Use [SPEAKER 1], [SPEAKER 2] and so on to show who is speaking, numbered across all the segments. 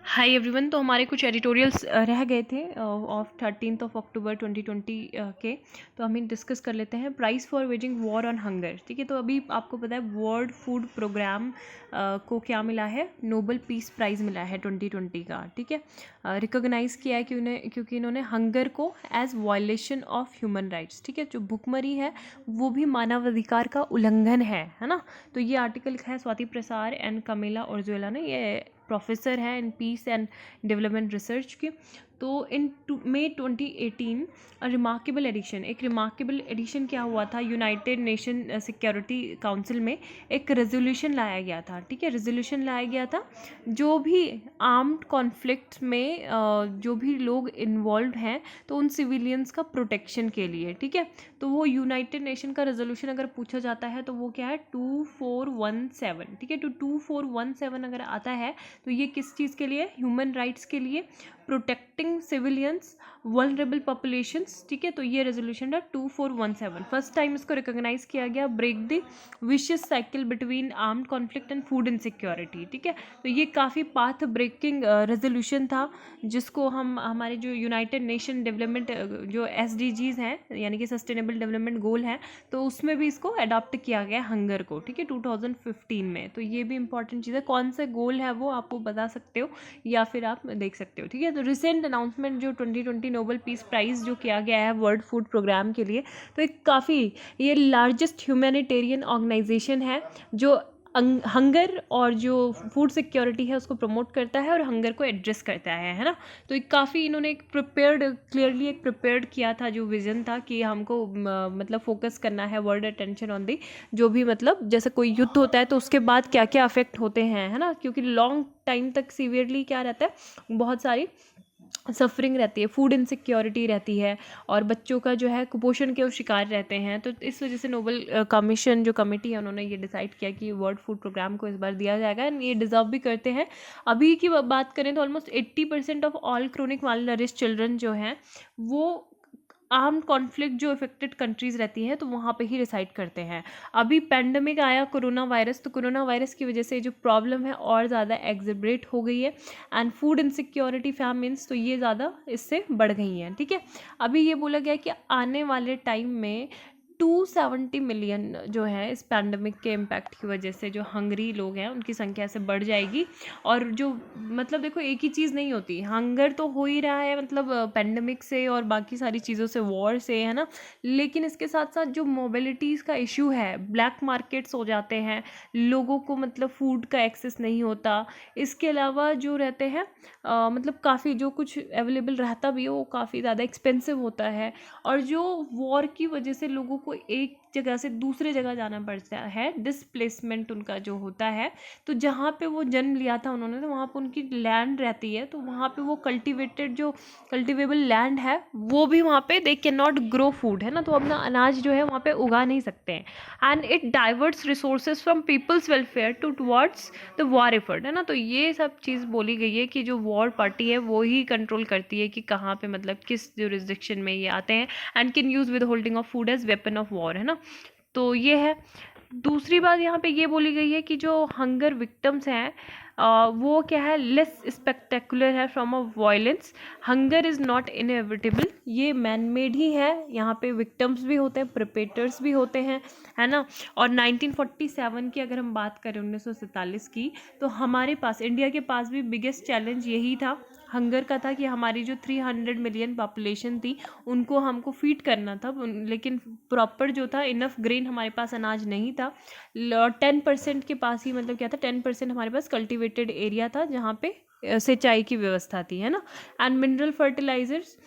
[SPEAKER 1] Hi everyone. तो हमारे कुछ एडिटोरियल्स रह गए थे ऑफ 13 अक्टूबर 2020 के, तो हम डिस्कस कर लेते हैं। Price for waging war on hunger, ठीक है। तो अभी आपको पता है वर्ल्ड फूड प्रोग्राम को क्या मिला है, नोबल पीस प्राइज़ मिला है 2020 का, ठीक है। रिकॉग्नाइज़ किया है क्योंकि इन्होंने हंगर को as violation of human rights, ठीक है। जो भुखमरी है वो भी मानवाधिकार का उल्लंघन है ना। तो ये आर्टिकल है स्वाति प्रसाद एंड कमेला ओर्जुएला ने, ये प्रोफेसर है in peace and development research की। तो इन मई 2018 एक रिमार्केबल एडिशन क्या हुआ था, यूनाइटेड नेशन सिक्योरिटी काउंसिल में एक रेजोल्यूशन लाया गया था, ठीक है। रेजोल्यूशन लाया गया था जो भी आर्म्ड कॉन्फ्लिक्ट में जो भी लोग इन्वॉल्व हैं तो उन सिविलियंस का प्रोटेक्शन के लिए, ठीक है। तो वो यूनाइटेड नेशन का रेजोल्यूशन अगर पूछा जाता है तो वो क्या है 2417, ठीक है। तो 2417 अगर आता है तो ये किस चीज़ के लिए, ह्यूमन राइट्स के लिए, प्रोटेक्टिंग सिविलियंस, वल्नरेबल पॉपुलेशंस, ठीक है। तो ये रेजोल्यूशन है 2417। फर्स्ट टाइम इसको रिकॉग्नाइज किया गया, break the vicious cycle between armed conflict and food insecurity, ठीक है। तो ये काफ़ी पाथ ब्रेकिंग रेजोल्यूशन था जिसको हमारे जो यूनाइटेड नेशन डेवलपमेंट जो SDGs हैं यानी कि सस्टेनेबल डेवलपमेंट गोल है, तो उसमें भी इसको अडॉप्ट किया गया हंगर को, ठीक है, 2015 में। तो ये भी इंपॉर्टेंट चीज़ है, कौन से गोल है वो आपको बता सकते हो या फिर आप देख सकते हो, ठीक है। तो रिसेंट अनाउंसमेंट जो 2020 नोबल पीस प्राइज़ जो किया गया है वर्ल्ड फूड प्रोग्राम के लिए, तो एक काफ़ी ये लार्जेस्ट ह्यूमैनिटेरियन ऑर्गेनाइजेशन है जो हंगर और जो फूड सिक्योरिटी है उसको प्रमोट करता है और हंगर को एड्रेस करता है ना। तो एक काफ़ी इन्होंने एक प्रिपेयर्ड किया था, जो विज़न था कि हमको मतलब फोकस करना है वर्ल्ड अटेंशन ऑन दी, जो भी मतलब जैसे कोई युद्ध होता है तो उसके बाद क्या क्या अफेक्ट होते हैं, है ना। क्योंकि लॉन्ग टाइम तक सीवियरली क्या रहता है, बहुत सारी सफरिंग रहती है, फूड इनसिक्योरिटी रहती है और बच्चों का जो है कुपोषण के शिकार रहते हैं। तो इस वजह से नोबल कमीशन जो कमेटी है उन्होंने ये डिसाइड किया कि वर्ल्ड फूड प्रोग्राम को इस बार दिया जाएगा एंड ये डिजर्व भी करते हैं। अभी की बात करें तो almost 80% of all chronic malnourished children जो हैं वो आर्म्ड कॉन्फ्लिक्ट जो इफेक्टेड कंट्रीज़ रहती हैं तो वहाँ पे ही रिसाइड करते हैं। अभी पैंडमिक आया कोरोना वायरस, तो कोरोना वायरस की वजह से जो प्रॉब्लम है और ज़्यादा एग्जर्बरेट हो गई है एंड फूड इनसिक्योरिटी फैमिन्स तो ये ज़्यादा इससे बढ़ गई हैं, ठीक है। अभी ये बोला गया कि आने वाले टाइम में 270 मिलियन जो है इस पैंडमिक के इम्पैक्ट की वजह से जो हंगरी लोग हैं उनकी संख्या से बढ़ जाएगी। और जो मतलब देखो एक ही चीज़ नहीं होती, हंगर तो हो ही रहा है मतलब पैंडमिक से और बाकी सारी चीज़ों से, वॉर से, है ना। लेकिन इसके साथ साथ जो मोबिलिटीज़ का इशू है, ब्लैक मार्केट्स हो जाते हैं, लोगों को मतलब फूड का एक्सेस नहीं होता। इसके अलावा जो रहते हैं मतलब काफ़ी जो कुछ अवेलेबल रहता भी है वो काफ़ी ज़्यादा एक्सपेंसिव होता है। और जो वॉर की वजह से लोगों को एक जगह से दूसरे जगह जाना पड़ता है, डिसप्लेसमेंट उनका जो होता है, तो जहाँ पे वो जन्म लिया था उन्होंने, तो वहाँ पे उनकी लैंड रहती है, तो वहाँ पे वो कल्टिवेबल लैंड है वो भी वहाँ पे they can not grow food, है ना। तो अपना अनाज जो है वहाँ पे उगा नहीं सकते हैं and it diverts resources from people's welfare towards the war effort, है ना। तो ये सब चीज़ बोली गई है कि जो वॉर पार्टी है वो ही कंट्रोल करती है कि कहाँ पे मतलब किस जुरिस्डिक्शन में ये आते हैं and can use withholding of food as weapon of war, है ना। तो ये है। दूसरी बात यहाँ पे ये बोली गई है कि जो हंगर विक्टिम्स हैं वो क्या है, लेस स्पेक्टेकुलर है from a violence. Hunger is not inevitable, ये मैन मेड ही है। यहाँ पे विक्टिम्स भी होते हैं, प्रिपेटर्स भी होते हैं, है ना। और 1947 की अगर हम बात करें, 1947 की, तो हमारे पास इंडिया के पास भी बिगेस्ट चैलेंज यही था हंगर का था कि हमारी जो 300 मिलियन पॉपुलेशन थी उनको हमको फीड करना था, लेकिन प्रॉपर जो था इनफ ग्रेन हमारे पास अनाज नहीं था। 10% के पास ही मतलब क्या था, 10% हमारे पास कल्टिवेटेड एरिया था जहाँ पे सिंचाई की व्यवस्था थी, है ना। And mineral fertilisers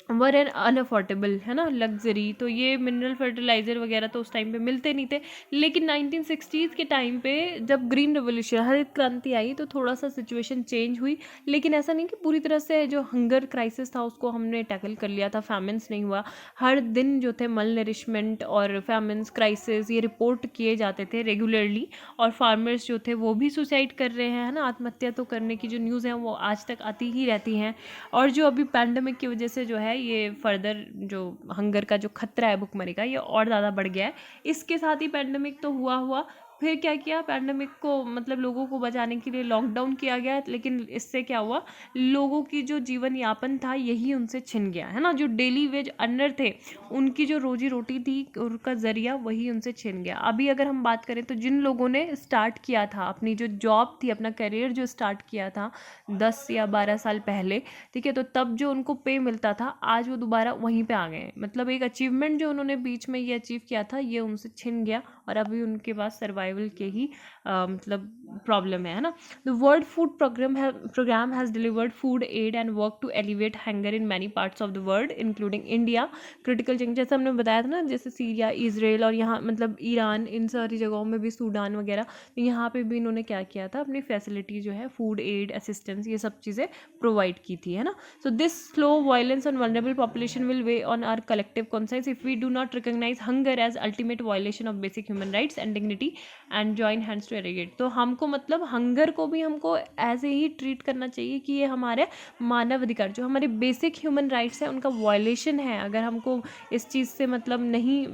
[SPEAKER 1] were an unaffordable, है ना, लग्जरी। तो ये मिनरल फर्टिलाइज़र वगैरह तो उस टाइम पे मिलते नहीं थे। लेकिन 1960s के टाइम पे जब ग्रीन रेवोल्यूशन, हरित क्रांति आई, तो थोड़ा सा सिचुएशन चेंज हुई। लेकिन ऐसा नहीं कि पूरी तरह से जो हंगर क्राइसिस था उसको हमने टैकल कर लिया था, फैमिन्स नहीं हुआ। हर दिन जो थे मल नरिशमेंट और फैमिन्स क्राइसिस ये रिपोर्ट किए जाते थे रेगुलरली, और फार्मर्स जो थे वो भी सुसाइड कर रहे हैं, है ना, आत्महत्या तो करने की जो न्यूज़ है वो आज तक आती ही रहती हैं। और जो अभी पैंडमिक की वजह से जो है ये फर्दर जो हंगर का जो खतरा है भुखमरी का, ये और ज़्यादा बढ़ गया है। इसके साथ ही पैंडमिक तो हुआ फिर क्या किया, पैंडमिक को मतलब लोगों को बचाने के लिए लॉकडाउन किया गया, लेकिन इससे क्या हुआ, लोगों की जो जीवन यापन था यही उनसे छिन गया, है ना। जो डेली वेज अर्नर थे, उनकी जो रोजी रोटी थी, उनका जरिया वही उनसे छिन गया। अभी अगर हम बात करें तो जिन लोगों ने स्टार्ट किया था अपनी जो जॉब थी, अपना करियर जो स्टार्ट किया था 10 या 12 साल पहले, ठीक है, तो तब जो उनको पे मिलता था, आज वो दोबारा वहीं पे आ गए हैं। मतलब एक अचीवमेंट जो उन्होंने बीच में ये अचीव किया था, ये उनसे छिन गया, और अभी उनके पास सर्वाइवल के ही मतलब प्रॉब्लम है ना। The world food programme has delivered food aid and work to alleviate hunger in many parts of the world including India. Critical जंग जैसे हमने बताया था ना, जैसे सीरिया, इजराइल और यहाँ मतलब ईरान, इन सारी जगहों में भी, सूडान वगैरह, तो यहाँ पे भी इन्होंने क्या किया था, अपनी फैसिलिटी जो है, फूड एड, असिस्टेंस, ये सब चीज़ें प्रोवाइड की थी, है ना। So this slow violence on vulnerable population will weigh on our collective conscience if we do not recognize hunger as ultimate violation of basic human rights and dignity and join hands to eradicate. तो हमको मतलब hunger को भी हमको ऐसे ही treat करना चाहिए कि ये हमारे मानव अधिकार, जो हमारे बेसिक ह्यूमन राइट्स हैं, उनका वायलेशन है। अगर हमको इस चीज़ से मतलब नहीं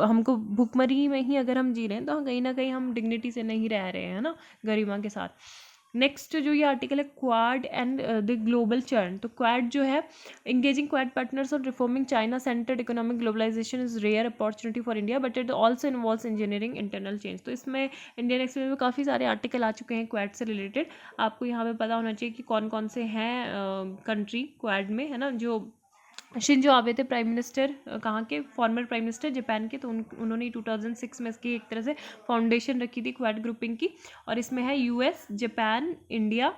[SPEAKER 1] हमको भुखमरी में ही अगर हम जी रहे हैं, तो कहीं ना कहीं हम डिग्निटी से नहीं रह रहे हैं ना, गरिमा के साथ। नेक्स्ट जो ये आर्टिकल है, Quad and the global churn. तो क्वाड जो है, engaging Quad partners on reforming China centred economic globalisation is rare opportunity for India but it also involves engineering internal change. तो इसमें इंडियन एक्सप्रेस में काफ़ी सारे आर्टिकल आ चुके हैं क्वाड से रिलेटेड। आपको यहाँ पे पता होना चाहिए कि कौन कौन से हैं कंट्री क्वाड में, है ना। जो शिंजो आबे थे प्राइम मिनिस्टर, कहाँ के, फॉर्मर प्राइम मिनिस्टर जापान के, तो उन्होंने 2006 में इसकी एक तरह से फाउंडेशन रखी थी क्वाड ग्रुपिंग की। और इसमें है US, Japan, India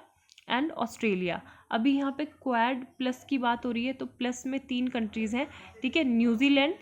[SPEAKER 1] and Australia. अभी यहाँ पे क्वाड प्लस की बात हो रही है, तो प्लस में 3 कंट्रीज़ हैं, ठीक है, New Zealand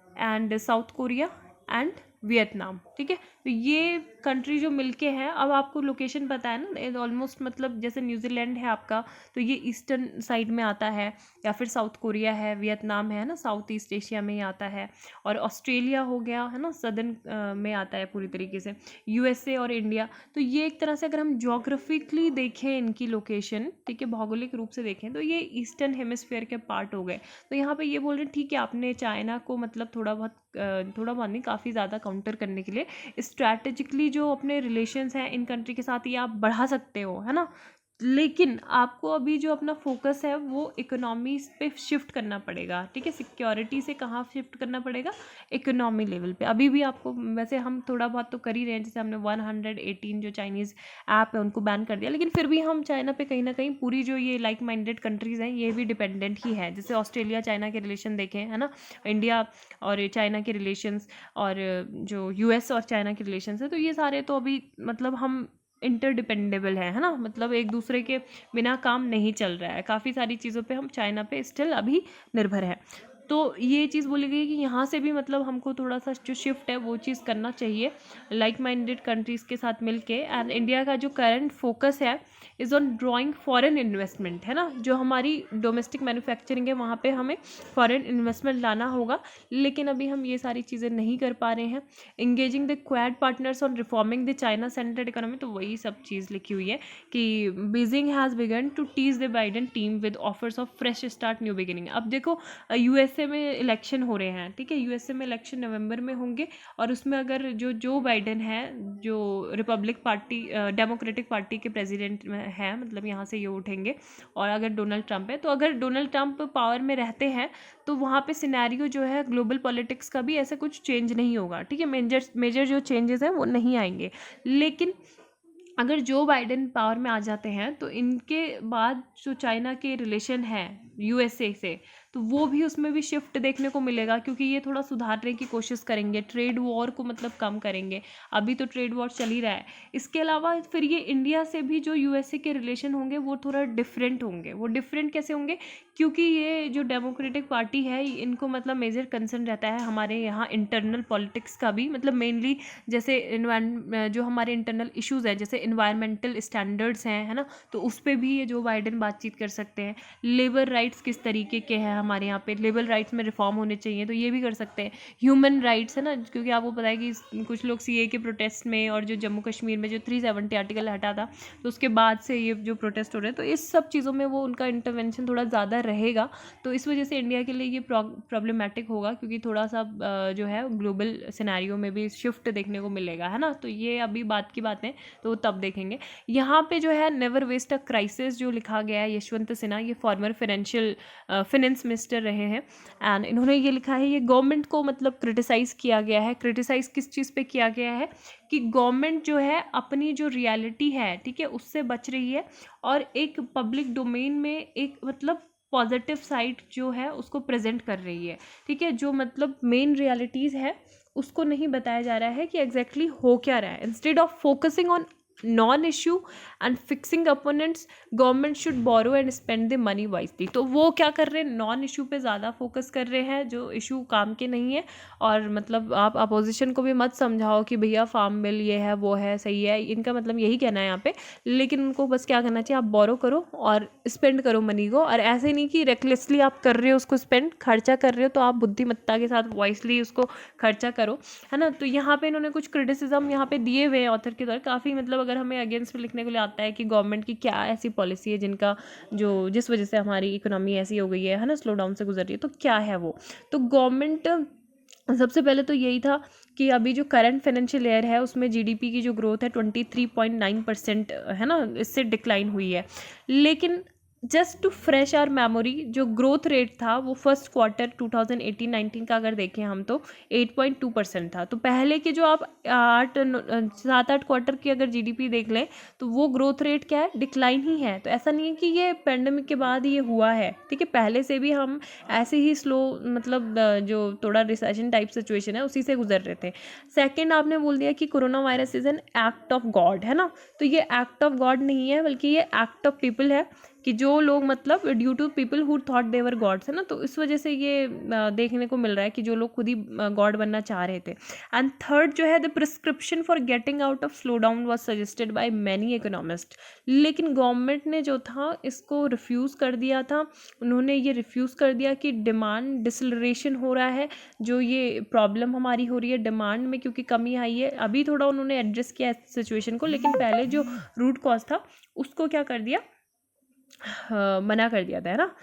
[SPEAKER 1] and south Korea and Vietnam, ठीक है। तो ये कंट्री जो मिलके हैं, अब आपको लोकेशन पता है ना, ऑलमोस्ट मतलब जैसे न्यूजीलैंड है आपका, तो ये ईस्टर्न साइड में आता है, या फिर साउथ कोरिया है, वियतनाम है ना, साउथ ईस्ट एशिया में ही आता है, और ऑस्ट्रेलिया हो गया, है ना, सदर्न में आता है पूरी तरीके से, यूएसए और इंडिया। तो ये एक तरह से अगर हम जोग्राफिकली देखें इनकी लोकेशन, ठीक है, भौगोलिक रूप से देखें, तो ये ईस्टर्न हेमिस्फीयर के पार्ट हो गए। तो यहाँ पे ये बोल रहे हैं, ठीक है, आपने चाइना को मतलब थोड़ा बहुत नहीं, काफ़ी ज़्यादा काउंटर करने के लिए स्ट्रैटेजिकली जो अपने रिलेशंस हैं इन कंट्री के साथ, ये आप बढ़ा सकते हो, है ना। लेकिन आपको अभी जो अपना फोकस है वो इकोनॉमी पे शिफ्ट करना पड़ेगा, ठीक है। सिक्योरिटी से कहाँ शिफ्ट करना पड़ेगा, इकोनॉमी लेवल पे। अभी भी आपको, वैसे हम थोड़ा बहुत तो कर ही रहे हैं, जैसे हमने 118 जो चाइनीज़ ऐप है उनको बैन कर दिया, लेकिन फिर भी हम चाइना पे कहीं ना कहीं, पूरी जो ये लाइक माइंडेड कंट्रीज़ हैं, ये भी डिपेंडेंट ही है। जैसे ऑस्ट्रेलिया चाइना के रिलेशन देखें, है ना, इंडिया और चाइना के रिलेशंस, और जो यूएस और चाइना के रिलेशंस है, तो ये सारे तो अभी मतलब हम इंटरडिपेंडेबल है ना, मतलब एक दूसरे के बिना काम नहीं चल रहा है। काफ़ी सारी चीज़ों पे हम चाइना पे स्टिल अभी निर्भर है। तो ये चीज़ बोली गई कि यहाँ से भी मतलब हमको थोड़ा सा जो शिफ्ट है वो चीज़ करना चाहिए लाइक माइंडेड कंट्रीज़ के साथ मिलके। एंड इंडिया का जो करंट फोकस है is on drawing foreign investment, है ना। जो हमारी डोमेस्टिक मैन्युफैक्चरिंग है वहाँ पे हमें फॉरेन इन्वेस्टमेंट लाना होगा, लेकिन अभी हम ये सारी चीज़ें नहीं कर पा रहे हैं। Engaging the Quad partners on reforming the China centred economy, तो वही सब चीज़ लिखी हुई है कि Beijing has begun to tease the Biden team with offers of fresh start new beginning. अब देखो यूएसए में इलेक्शन हो रहे हैं, ठीक है, यूएसए में इलेक्शन नवंबर में होंगे, और उसमें अगर जो बाइडन है, जो रिपब्लिक पार्टी डेमोक्रेटिक पार्टी के प्रेसिडेंट हैं, मतलब यहाँ से ये उठेंगे, और अगर डोनाल्ड ट्रंप है, तो अगर डोनाल्ड ट्रंप पावर में रहते हैं तो वहाँ पे सिनेरियो जो है ग्लोबल पॉलिटिक्स का भी ऐसे कुछ चेंज नहीं होगा, ठीक है, मेजर जो चेंजेस हैं वो नहीं आएंगे। लेकिन अगर जो बाइडेन पावर में आ जाते हैं तो इनके बाद जो चाइना के रिलेशन है यूएसए से, तो वो भी उसमें भी शिफ्ट देखने को मिलेगा, क्योंकि ये थोड़ा सुधारने की कोशिश करेंगे, ट्रेड वॉर को मतलब कम करेंगे। अभी तो ट्रेड वॉर चल ही रहा है। इसके अलावा फिर ये इंडिया से भी जो यूएसए के रिलेशन होंगे वो थोड़ा डिफरेंट होंगे। वो डिफरेंट कैसे होंगे, क्योंकि ये जो डेमोक्रेटिक पार्टी है इनको मतलब मेजर कंसर्न रहता है हमारे यहाँ इंटरनल पॉलिटिक्स का भी, मतलब मेनली जैसे जो हमारे इंटरनल इश्यूज़ है, जैसे इन्वायरमेंटल स्टैंडर्ड्स हैं, है ना, तो उस पर भी ये जो बाइडेन बातचीत कर सकते हैं। लेबर राइट्स किस तरीके के हैं हमारे यहाँ पे, लेबर राइट्स में रिफॉर्म होने चाहिए तो ये भी कर सकते हैं। ह्यूमन राइट्स है ना, क्योंकि आपको पता है कि कुछ लोग सीए के प्रोटेस्ट में और जो जम्मू कश्मीर में जो 370 आर्टिकल हटा था तो उसके बाद से ये जो प्रोटेस्ट हो रहे हैं, तो इस सब चीज़ों में वो उनका इंटरवेंशन थोड़ा ज़्यादा रहेगा। तो इस वजह से इंडिया के लिए ये प्रॉब्लमेटिक होगा, क्योंकि थोड़ा सा जो है ग्लोबल सिनेरियो में भी शिफ्ट देखने को मिलेगा, है ना। तो ये अभी बात की बातें तो तब देखेंगे। यहाँ पे जो है नेवर वेस्ट अ क्राइसिस जो लिखा गया है, यशवंत सिन्हा ये फॉर्मर फाइनेंस मिनिस्टर रहे हैं, एंड इन्होंने ये लिखा है, ये गवर्नमेंट को मतलब क्रिटिसाइज़ किया गया है। क्रिटिसाइज़ किस चीज़ पे किया गया है कि गवर्नमेंट जो है अपनी जो रियलिटी है, ठीक है, उससे बच रही है और एक पब्लिक डोमेन में एक मतलब पॉजिटिव साइड जो है उसको प्रेजेंट कर रही है, ठीक है। जो मतलब मेन रियलिटीज़ है उसको नहीं बताया जा रहा है कि एग्जैक्टली हो क्या रहा है। Instead of focusing on non issue and fixing opponents, government should borrow and spend the money wisely. तो वो क्या कर रहे हैं, नॉन इशू पे ज़्यादा फोकस कर रहे हैं जो इशू काम के नहीं है। और मतलब आप अपोजिशन को भी मत समझाओ कि भैया फार्म बिल ये है वो है सही है, इनका मतलब यही कहना है यहाँ पे। लेकिन उनको बस क्या करना चाहिए, आप बोरो करो और स्पेंड करो मनी को, और ऐसे नहीं कि रेकलेसली आप कर रहे हो उसको स्पेंड, खर्चा कर रहे हो तो आप बुद्धिमत्ता के साथ वाइसली उसको खर्चा करो, है ना। तो यहाँ पे इन्होंने कुछ क्रिटिसिज्म यहाँ पे दिए हुए हैं ऑथर के द्वारा काफ़ी, मतलब अगर हमें अगेंस्ट में लिखने को लिए आता है कि गवर्नमेंट की क्या ऐसी पॉलिसी है जिनका जिस वजह से हमारी इकोनॉमी ऐसी हो गई है ना, स्लो डाउन से गुजर रही है, तो क्या है वो। तो गवर्नमेंट सबसे पहले तो यही था कि अभी जो करंट फाइनेंशियल ईयर है उसमें जीडीपी की जो ग्रोथ है 23.9% है ना, इससे डिक्लाइन हुई है। लेकिन just to fresh our memory, जो ग्रोथ रेट था वो फर्स्ट क्वार्टर 2018-19 का अगर देखें हम तो 8.2% था। तो पहले के जो आप 7-8 क्वार्टर की अगर जीडीपी देख लें तो वो ग्रोथ रेट क्या है, डिक्लाइन ही है। तो ऐसा नहीं है कि ये पेंडेमिक के बाद ये हुआ है, ठीक है, पहले से भी हम ऐसे ही स्लो मतलब जो थोड़ा रिसेशन टाइप सिचुएशन है उसी से गुजर रहे थे। सेकंड आपने बोल दिया कि corona virus is an act of God, है ना। तो ये एक्ट ऑफ गॉड नहीं है बल्कि ये एक्ट ऑफ पीपल है, कि जो लोग मतलब due to people who thought they were gods, है ना। तो इस वजह से ये देखने को मिल रहा है कि जो लोग खुद ही गॉड बनना चाह रहे थे। एंड थर्ड जो है, the prescription for getting out of slow down was suggested by many economist. लेकिन गवर्नमेंट ने जो था इसको रिफ्यूज़ कर दिया था। उन्होंने ये रिफ्यूज़ कर दिया कि डिमांड डिसलरेशन हो रहा है, जो ये प्रॉब्लम हमारी हो रही है डिमांड में क्योंकि कमी आई है। अभी थोड़ा उन्होंने एड्रेस किया इस सिचुएशन को, लेकिन पहले जो रूट कॉज था उसको क्या कर दिया, मना कर दिया था, है ना।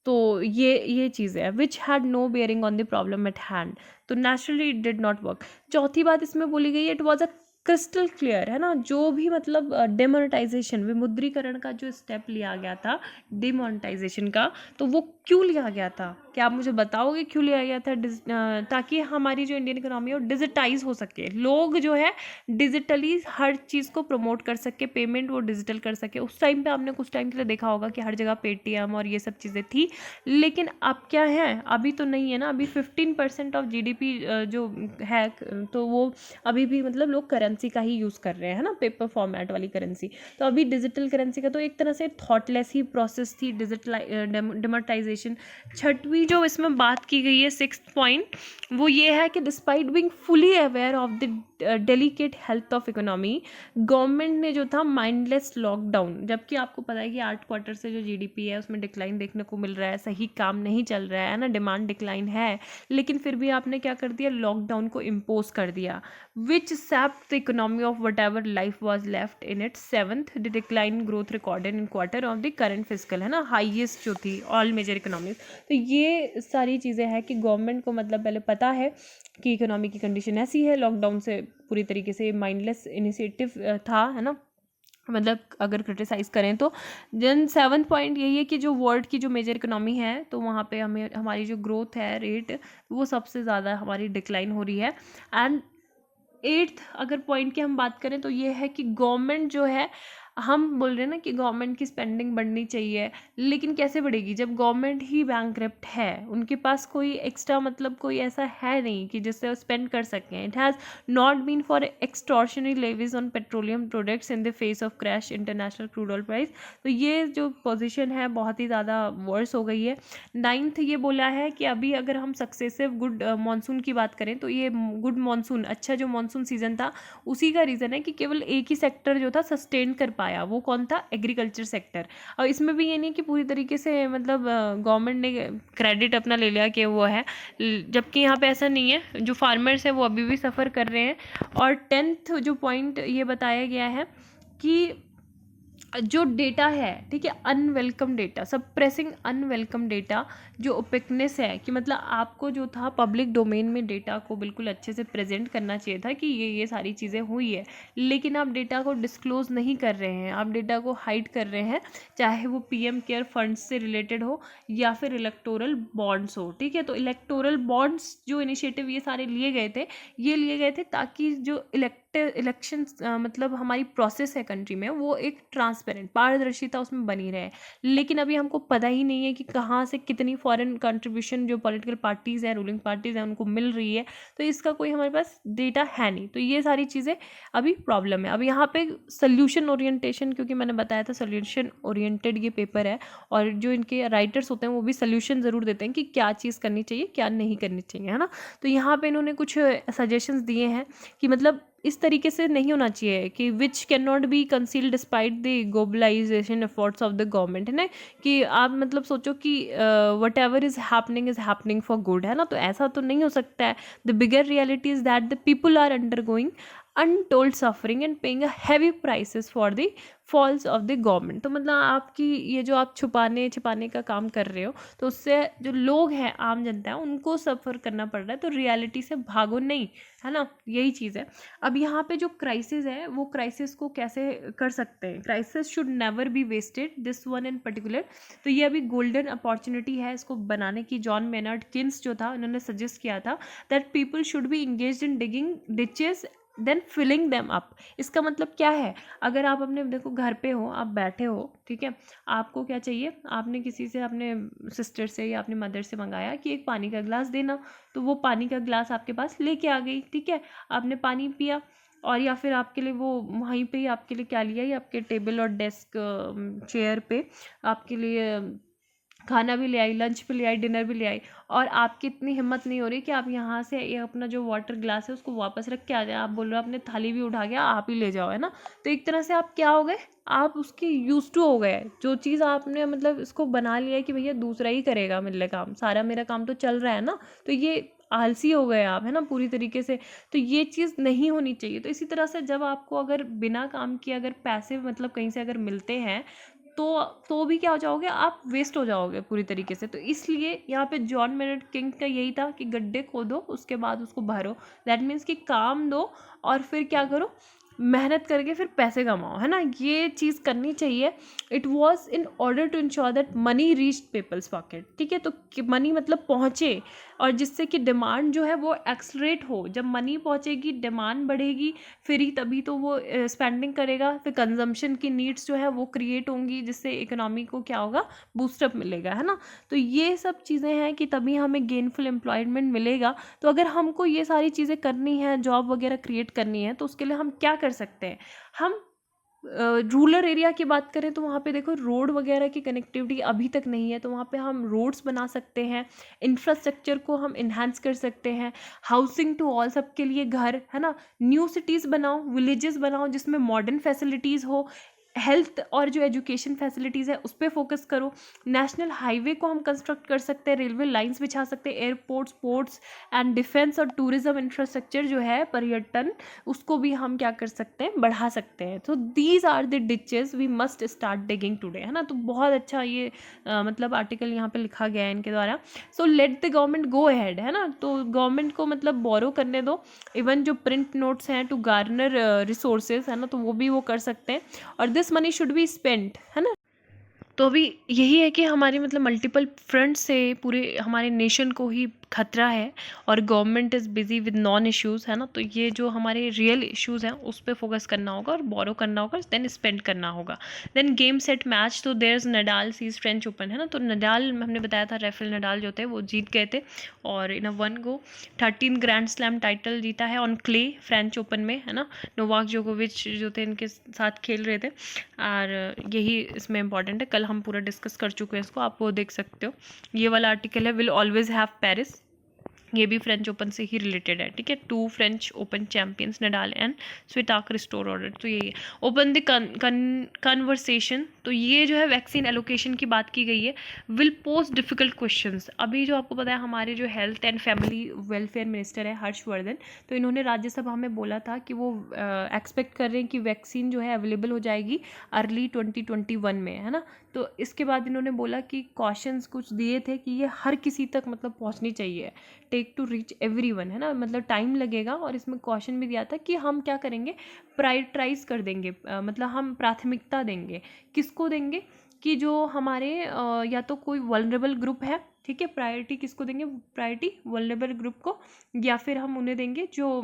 [SPEAKER 1] तो ये चीज़ है which had no bearing on the problem at hand, तो naturally it did not work. चौथी बात इसमें बोली गई है, it was a crystal clear, है ना। जो भी मतलब डिमोनेटाइजेशन, विमुद्रीकरण का जो स्टेप लिया गया था डिमोनेटाइजेशन का, तो वो क्यों लिया गया था, क्या आप मुझे बताओगे क्यों लिया गया था। ताकि हमारी जो इंडियन इकोनॉमी है वो डिजिटाइज हो सके, लोग जो है डिजिटली हर चीज़ को प्रमोट कर सके, पेमेंट वो डिजिटल कर सके। उस टाइम पे आपने कुछ टाइम के लिए देखा होगा कि हर जगह पेटीएम और ये सब चीज़ें थी, लेकिन अब क्या है, अभी तो नहीं है ना। अभी 15% ऑफ जीडीपी जो है तो वो अभी भी मतलब लोग करेंसी का ही यूज़ कर रहे हैं, है ना, पेपर फॉर्मेट वाली करेंसी। तो अभी डिजिटल करेंसी का तो एक तरह से थॉटलेस ही प्रोसेस थी डिमोनेटाइजेशन। छठवीं जो इसमें बात की गई है, 6th पॉइंट, वो ये है कि despite being fully aware of the delicate health of economy, government ने जो था माइंडलेस लॉकडाउन, जबकि आपको पता है कि 8 क्वार्टर से जो जीडीपी है उसमें डिक्लाइन देखने को मिल रहा है, सही काम नहीं चल रहा है ना, डिमांड डिक्लाइन है, लेकिन फिर भी आपने क्या कर दिया, लॉकडाउन को इम्पोज कर दिया, which sapped the economy of whatever life was left in it. 7th the decline growth recorded in quarter of the current fiscal, है ना, हाइएस्ट जो थी ऑल मेजर इकोनॉमीज। तो ये सारी चीज़ें हैं कि गवर्नमेंट को मतलब पहले पता है कि इकोनॉमी की कंडीशन ऐसी है, लॉकडाउन से पूरी तरीके से माइंडलेस इनिशिएटिव था, है ना, मतलब अगर क्रिटिसाइज़ करें तो। देन 7th पॉइंट यही है कि जो वर्ल्ड की जो मेजर इकोनॉमी है तो वहाँ पे हमें हमारी जो ग्रोथ है रेट वो सबसे ज़्यादा हमारी डिक्लाइन हो रही है। एंड 8th अगर पॉइंट की हम बात करें तो ये है कि गवर्नमेंट जो है, हम बोल रहे हैं ना कि गवर्नमेंट की स्पेंडिंग बढ़नी चाहिए, लेकिन कैसे बढ़ेगी जब गवर्नमेंट ही बैंकक्रप्ट है, उनके पास कोई एक्स्ट्रा मतलब कोई ऐसा है नहीं कि जिससे वो स्पेंड कर सकें। It has not been for extortionary levies on petroleum products in the face of crash international crude oil price. तो ये जो पोजीशन है बहुत ही ज़्यादा वर्स हो गई है। 9th ये बोला है कि अभी अगर हम सक्सेसिव गुड मानसून की बात करें तो ये गुड मानसून, अच्छा जो मानसून सीजन था उसी का रीज़न है कि केवल एक ही सेक्टर जो था सस्टेन कर पा पाया, वो कौन था? Agriculture sector. और इसमें भी ये नहीं कि पूरी तरीके से मतलब गवर्नमेंट ने क्रेडिट अपना ले लिया कि वो है, जबकि यहाँ पे ऐसा नहीं है, जो फार्मर्स हैं वो अभी भी सफ़र कर रहे हैं। और 10th जो पॉइंट ये बताया गया है कि जो डेटा है, ठीक है, unwelcome data, suppressing unwelcome data, जो ओपेकनेस है कि मतलब आपको जो था पब्लिक डोमेन में डेटा को बिल्कुल अच्छे से प्रेजेंट करना चाहिए था कि ये सारी चीज़ें हुई है, लेकिन आप डेटा को डिस्क्लोज नहीं कर रहे हैं, आप डेटा को हाइड कर रहे हैं, चाहे वो पीएम केयर फंड्स से रिलेटेड हो या फिर इलेक्टोरल बॉन्ड्स हो, ठीक है। तो इलेक्टोरल बॉन्ड्स जो इनिशिएटिव ये सारे लिए गए थे, ये लिए गए थे ताकि जो इलेक्शन मतलब हमारी प्रोसेस है कंट्री में, वो एक ट्रांसपेरेंट, पारदर्शिता उसमें बनी रहे। लेकिन अभी हमको पता ही नहीं है कि कहाँ से कितनी फॉरेन कंट्रीब्यूशन जो पॉलिटिकल पार्टीज़ हैं, रूलिंग पार्टीज़ हैं, उनको मिल रही है, तो इसका कोई हमारे पास डेटा है नहीं। तो ये सारी चीज़ें अभी प्रॉब्लम है। अब यहाँ पे सोल्यूशन ओरिएंटेशन, क्योंकि मैंने बताया था सोल्यूशन ओरिएंटेड ये पेपर है, और जो इनके राइटर्स होते हैं वो भी सोल्यूशन ज़रूर देते हैं कि क्या चीज़ करनी चाहिए, क्या नहीं करनी चाहिए, है ना। तो यहाँ पे इन्होंने कुछ सजेशंस दिए हैं कि मतलब इस तरीके से नहीं होना चाहिए कि which can not be concealed despite the globalisation efforts of the government, है ना, कि आप मतलब सोचो कि whatever is happening for good, है ना। तो ऐसा तो नहीं हो सकता है। The bigger reality is that the people are undergoing untold suffering and paying a heavy prices for the faults of the government. तो मतलब आपकी ये जो आप छुपाने छिपाने का काम कर रहे हो, तो उससे जो लोग हैं, आम जनता है, उनको सफ़र करना पड़ रहा है। तो रियलिटी से भागो नहीं, है ना, यही चीज़ है। अब यहाँ पे जो क्राइसिस है, वो क्राइसिस को कैसे कर सकते हैं? Crisis should never be wasted, this one in particular. तो ये अभी गोल्डन अपॉर्चुनिटी है इसको बनाने की। जॉन मेनर्ड किन्स जो था, उन्होंने सजेस्ट किया था that people should be engaged in digging ditches then filling them up. इसका मतलब क्या है? अगर आप अपने देखो घर पे हो, आप बैठे हो, ठीक है, आपको क्या चाहिए? आपने किसी से, अपने सिस्टर से या अपनी मदर से मंगाया कि एक पानी का गिलास देना, तो वो पानी का गिलास आपके पास लेके आ गई, ठीक है, आपने पानी पिया। और या फिर आपके लिए वो वहीं पे ही आपके लिए क्या लिया, ही आपके टेबल और डेस्क चेयर पे आपके लिए खाना भी ले आई, लंच भी ले आई, डिनर भी ले आई, और आपकी इतनी हिम्मत नहीं हो रही कि आप यहाँ से ये अपना जो वाटर ग्लास है उसको वापस रख के आ जाए। आप बोल रहे हो अपने थाली भी उठा गया, आप ही ले जाओ, है ना। तो एक तरह से आप क्या हो गए? आप उसकी यूज टू हो गए। जो चीज़ आपने मतलब इसको बना लिया है कि भैया दूसरा ही करेगा मेरे काम, सारा मेरा काम तो चल रहा है ना, तो ये आलसी हो गए आप, है ना, पूरी तरीके से। तो ये चीज़ नहीं होनी चाहिए। तो इसी तरह से जब आपको अगर बिना काम किए अगर पैसे मतलब कहीं से अगर मिलते हैं, तो भी क्या हो जाओगे? आप वेस्ट हो जाओगे पूरी तरीके से। तो इसलिए यहाँ पे जॉन मेनर्ड किंग का यही था कि गड्ढे खोदो, उसके बाद उसको भरो। दैट मीन्स कि काम दो और फिर क्या करो? मेहनत करके फिर पैसे कमाओ, है ना, ये चीज़ करनी चाहिए। It was in order to ensure that money reach people's pocket, ठीक है। तो मनी मतलब पहुँचे, और जिससे कि डिमांड जो है वो एक्सलरेट हो। जब मनी पहुँचेगी, डिमांड बढ़ेगी, फिर ही तभी तो वो स्पेंडिंग करेगा, फिर कंजम्पशन की नीड्स जो है वो क्रिएट होंगी, जिससे इकोनॉमी को क्या होगा? बूस्टअप मिलेगा, है ना। तो ये सब चीज़ें हैं कि तभी हमें गेनफुल एम्प्लॉयमेंट मिलेगा। तो अगर हमको ये सारी चीज़ें करनी है, जॉब वगैरह क्रिएट करनी है, तो उसके लिए हम क्या कर सकते हैं? हम रूरल एरिया की बात करें तो वहाँ पे देखो रोड वगैरह की कनेक्टिविटी अभी तक नहीं है, तो वहाँ पे हम रोड्स बना सकते हैं, इंफ्रास्ट्रक्चर को हम इन्हांस कर सकते हैं, हाउसिंग टू ऑल, सबके लिए घर, है ना, न्यू सिटीज़ बनाओ, विलेजेस बनाओ जिसमें मॉडर्न फैसिलिटीज़ हो, हेल्थ और जो एजुकेशन फैसिलिटीज़ है उस पर फोकस करो। नेशनल हाईवे को हम कंस्ट्रक्ट कर सकते हैं, रेलवे लाइंस बिछा सकते हैं, एयरपोर्ट्स, पोर्ट्स एंड डिफेंस और टूरिज्म इंफ्रास्ट्रक्चर जो है, पर्यटन, उसको भी हम क्या कर सकते हैं? बढ़ा सकते हैं। तो these are the ditches we must start digging today, है ना। तो बहुत अच्छा ये मतलब आर्टिकल यहाँ पे लिखा गया है इनके द्वारा। So let the government go ahead, है ना, तो गवर्नमेंट को मतलब बोरो करने दो। इवन जो प्रिंट नोट्स हैं टू गार्नर रिसोर्सेज, है ना, तो वो भी वो कर सकते हैं। और this money should be spent, है ना। तो अभी यही है कि हमारे मतलब मल्टीपल फ्रंट से पूरे हमारे नेशन को ही खतरा है, और government is busy with non issues, है ना। तो ये जो हमारे रियल इश्यूज़ हैं उस पर फोकस करना होगा, और बोरो करना होगा, देन स्पेंड करना होगा। देन गेम सेट मैच, तो there is Nadal sees French Open, है ना। तो नडाल, हमने बताया था, राफेल नडाल जो थे वो जीत गए थे, और in a one go 13 grand slam title जीता है ऑन क्ले फ्रेंच ओपन में, है ना। नोवाक जोकोविच जो थे इनके साथ खेल रहे थे, और यही इसमें इंपॉर्टेंट है। कल हम पूरा डिस्कस कर चुके हैं इसको, आप वो देख सकते हो। ये वाला आर्टिकल है, विल ऑलवेज हैव पेरिस, ये भी फ्रेंच ओपन से ही रिलेटेड है, ठीक है। 2 French Open champions Nadal and Swiatek restore order, तो ये ओपन द कन्वर्सेशन। तो ये जो है वैक्सीन एलोकेशन की बात की गई है। Will pose difficult questions. अभी जो आपको पता है हमारे जो health and family welfare minister है हर्षवर्धन, तो इन्होंने राज्यसभा में बोला था कि वो एक्सपेक्ट कर रहे हैं कि वैक्सीन जो है अवेलेबल हो जाएगी अर्ली 2021 में, है ना। तो इसके बाद इन्होंने बोला कि कॉशंस कुछ दिए थे कि ये हर किसी तक मतलब पहुंचनी चाहिए, टेक टू रीच एवरीवन, है ना, मतलब टाइम लगेगा। और इसमें क्वेश्चन भी दिया था कि हम क्या करेंगे, प्रायोरिटाइज कर देंगे, मतलब हम प्राथमिकता देंगे, किसको देंगे कि जो हमारे या तो कोई वल्नरेबल ग्रुप है, ठीक है, प्रायोरिटी किसको देंगे, प्रायोरिटी वल्नरेबल ग्रुप को, या फिर हम उन्हें देंगे जो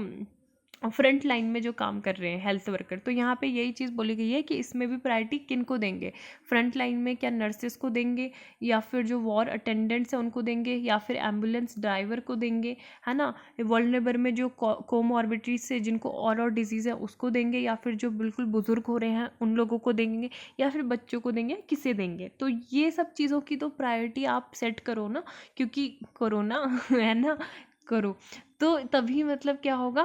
[SPEAKER 1] फ्रंट लाइन में जो काम कर रहे हैं हेल्थ वर्कर। तो यहाँ पे यही चीज़ बोली गई है कि इसमें भी प्रायोरिटी किन को देंगे, फ्रंट लाइन में क्या नर्सेस को देंगे, या फिर जो वॉर अटेंडेंट्स हैं उनको देंगे, या फिर एम्बुलेंस ड्राइवर को देंगे, है ना, वल्नरेबल में जो कोमॉर्बिडिटीज से जिनको और डिजीज़ है उसको देंगे, या फिर जो बिल्कुल बुजुर्ग हो रहे हैं उन लोगों को देंगे, या फिर बच्चों को देंगे, किसे देंगे। तो ये सब चीज़ों की तो प्रायोरिटी आप सेट करो ना, क्योंकि कोरोना है ना, करो तो तभी मतलब क्या होगा,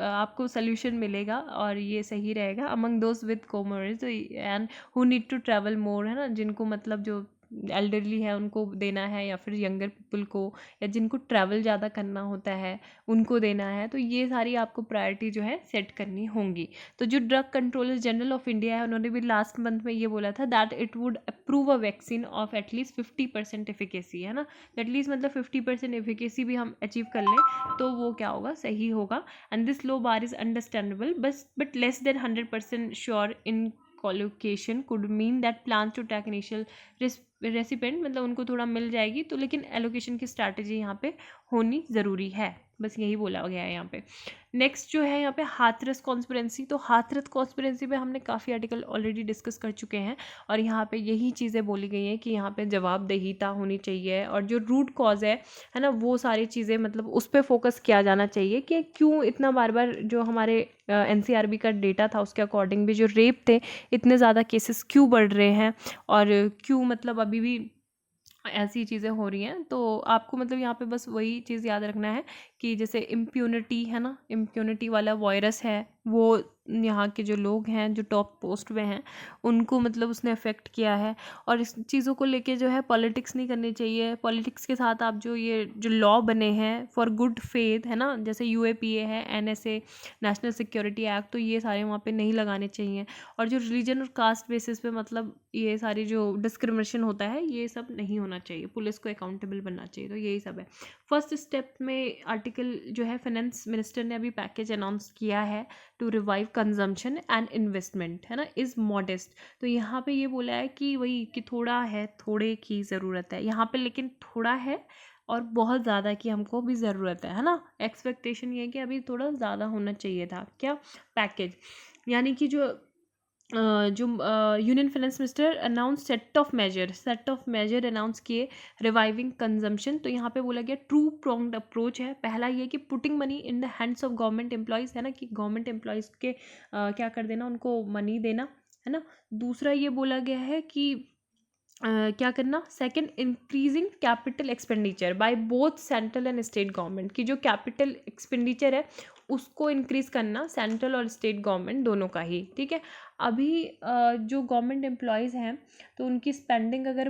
[SPEAKER 1] आपको सोल्यूशन मिलेगा और ये सही रहेगा। Among those with comorbidities and who need to travel more, है ना, जिनको मतलब जो एल्डरली है उनको देना है, या फिर यंगर पीपल को, या जिनको ट्रैवल ज़्यादा करना होता है उनको देना है। तो ये सारी आपको प्रायोरिटी जो है सेट करनी होंगी। तो जो drug controller general of India है उन्होंने भी लास्ट मंथ में ये बोला था that it would approve a vaccine of at least 50% efficacy, है ना। एटलीस्ट मतलब 50% एफिकेसी भी हम अचीव कर लें तो वो क्या होगा, सही होगा। And this low bar is understandable but less than 100% sure in collocation could mean that plans to track initial recipient, मतलब उनको थोड़ा मिल जाएगी तो, लेकिन एलोकेशन की स्ट्रैटेजी यहाँ पे होनी ज़रूरी है, बस यही बोला गया है यहाँ पे। नेक्स्ट जो है यहाँ पे हाथरस कॉन्स्पिरेंसी। तो हाथरस कॉन्स्पिरेंसी पे हमने काफ़ी आर्टिकल ऑलरेडी डिस्कस कर चुके हैं, और यहाँ पे यही चीज़ें बोली गई हैं कि यहाँ पे जवाबदेहीता होनी चाहिए, और जो रूट कॉज है ना, वो सारी चीज़ें मतलब उस पर फोकस किया जाना चाहिए कि क्यों इतना बार बार, जो हमारे NCRB का डेटा था उसके अकॉर्डिंग भी जो रेप थे इतने ज़्यादा केसेस क्यों बढ़ रहे हैं, और क्यों मतलब अभी भी ऐसी चीज़ें हो रही हैं। तो आपको मतलब यहाँ पे बस वही चीज़ याद रखना है कि जैसे इम्प्यूनिटी है ना, इम्प्यूनिटी वाला वायरस है, वो यहाँ के जो लोग हैं जो टॉप पोस्ट पे हैं उनको मतलब उसने अफेक्ट किया है। और इस चीज़ों को लेके जो है पॉलिटिक्स नहीं करनी चाहिए। पॉलिटिक्स के साथ आप जो ये जो लॉ बने हैं फॉर गुड फेथ, है ना, जैसे UAPA है, NSA, नेशनल सिक्योरिटी एक्ट, तो ये सारे वहाँ पे नहीं लगाने चाहिए। और जो रिलीजन और कास्ट बेसिस पे मतलब ये सारी जो डिस्क्रिमिनेशन होता है ये सब नहीं होना चाहिए, पुलिस को अकाउंटेबल बनना चाहिए। तो यही सब है। फर्स्ट स्टेप में आर्टिकल जो है फाइनेंस मिनिस्टर ने अभी पैकेज अनाउंस किया है to revive consumption and investment, है ना, इज़ मॉडेस्ट। तो यहाँ पे ये बोला है कि वही कि थोड़ा है, थोड़े की ज़रूरत है यहाँ पे, लेकिन थोड़ा है और बहुत ज़्यादा की हमको भी ज़रूरत है ना। एक्सपेक्टेशन ये है कि अभी थोड़ा ज़्यादा होना चाहिए था क्या पैकेज, यानी कि जो union finance minister announce set of major announce किए रिवाइविंग कंजम्पशन। तो यहाँ पे बोला गया ट्रू प्रोंग्ड अप्रोच है। पहला ये कि putting money in the hands of government employees, है ना, कि गवर्नमेंट एम्प्लॉयज़ के क्या कर देना, उनको मनी देना, है ना। दूसरा ये बोला गया है कि क्या करना, second increasing capital expenditure by both central and state government, की जो कैपिटल एक्सपेंडिचर है उसको इंक्रीज़ करना, सेंट्रल और स्टेट गवर्नमेंट दोनों का ही, ठीक है। अभी जो गवर्नमेंट एम्प्लॉयज़ हैं तो उनकी स्पेंडिंग अगर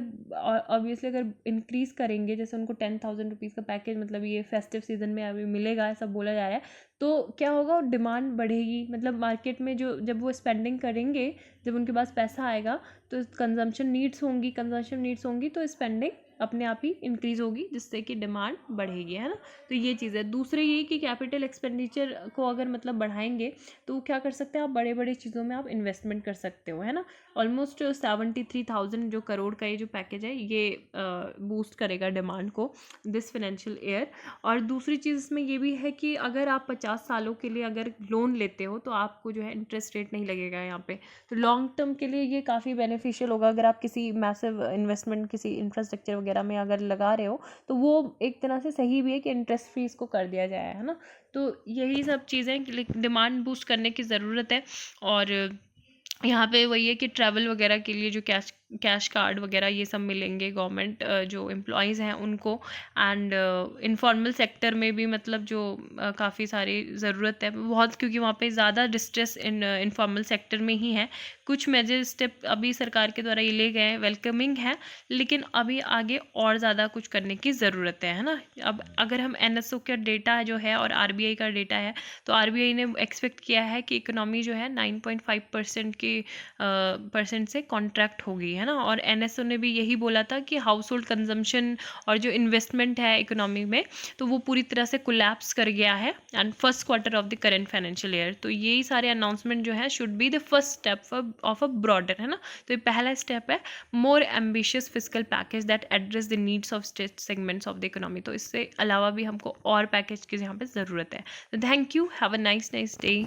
[SPEAKER 1] ऑब्वियसली अगर इंक्रीज़ करेंगे, जैसे उनको 10,000 रुपीज़ का पैकेज मतलब ये फेस्टिव सीजन में अभी मिलेगा ऐसा बोला जा रहा है, तो क्या होगा, डिमांड बढ़ेगी, मतलब मार्केट में जो जब वो स्पेंडिंग करेंगे, जब उनके पास पैसा आएगा तो कंजम्पशन नीड्स होंगी तो स्पेंडिंग अपने आप ही इंक्रीज़ होगी, जिससे कि डिमांड बढ़ेगी, है ना। तो ये चीज़ है। दूसरे ये कि कैपिटल एक्सपेंडिचर को अगर मतलब बढ़ाएंगे तो क्या कर सकते हैं आप, बड़े बड़े चीज़ों में आप इन्वेस्टमेंट कर सकते हो, है ना। ऑलमोस्ट 73,000 जो करोड़ का ये जो पैकेज है ये बूस्ट करेगा डिमांड को दिस फाइनेंशियल ईयर। और दूसरी चीज़ इसमें ये भी है कि अगर आप 50 सालों के लिए अगर लोन लेते हो तो आपको जो है इंटरेस्ट रेट नहीं लगेगा यहाँ पे। तो लॉन्ग टर्म के लिए ये काफ़ी बेनिफिशियल होगा। अगर आप किसी मैसिव इन्वेस्टमेंट किसी इंफ्रास्ट्रक्चर वगैरह में अगर लगा रहे हो तो वो एक तरह से सही भी है कि इंटरेस्ट फ्री इसको कर दिया जाए, है ना। तो यही सब चीज़ें डिमांड बूस्ट करने की ज़रूरत है। और यहाँ पे वही है कि ट्रैवल वगैरह के लिए जो कैश कैश कार्ड वगैरह ये सब मिलेंगे गवर्नमेंट जो एम्प्लॉयज़ हैं उनको। एंड इनफॉर्मल सेक्टर में भी मतलब जो काफ़ी सारी ज़रूरत है बहुत, क्योंकि वहाँ पे ज़्यादा डिस्ट्रेस इनफॉर्मल सेक्टर में ही है। कुछ मेजर स्टेप अभी सरकार के द्वारा ये ले गए हैं, वेलकमिंग है, लेकिन अभी आगे और ज़्यादा कुछ करने की ज़रूरत है ना। अब अगर हम एनएसओ का डेटा जो है और आरबीआई का डेटा है, तो आरबीआई ने एक्सपेक्ट किया है कि इकोनॉमी जो है 9.5% की परसेंट से कॉन्ट्रैक्ट होगी, है ना। और एनएसओ ने भी यही बोला था कि हाउस होल्ड कंजम्पशन और जो इन्वेस्टमेंट है इकोनॉमी में, तो वो पूरी तरह से कोलैप्स कर गया है and first quarter of the current financial year. तो यही सारे अनाउंसमेंट जो है should be the first step of a broader, है ना। तो ये पहला स्टेप है more ambitious physical package that address the needs of state segments of the economy. तो इससे अलावा भी हमको और पैकेज की यहाँ पे ज़रूरत है। तो thank you, have a nice day.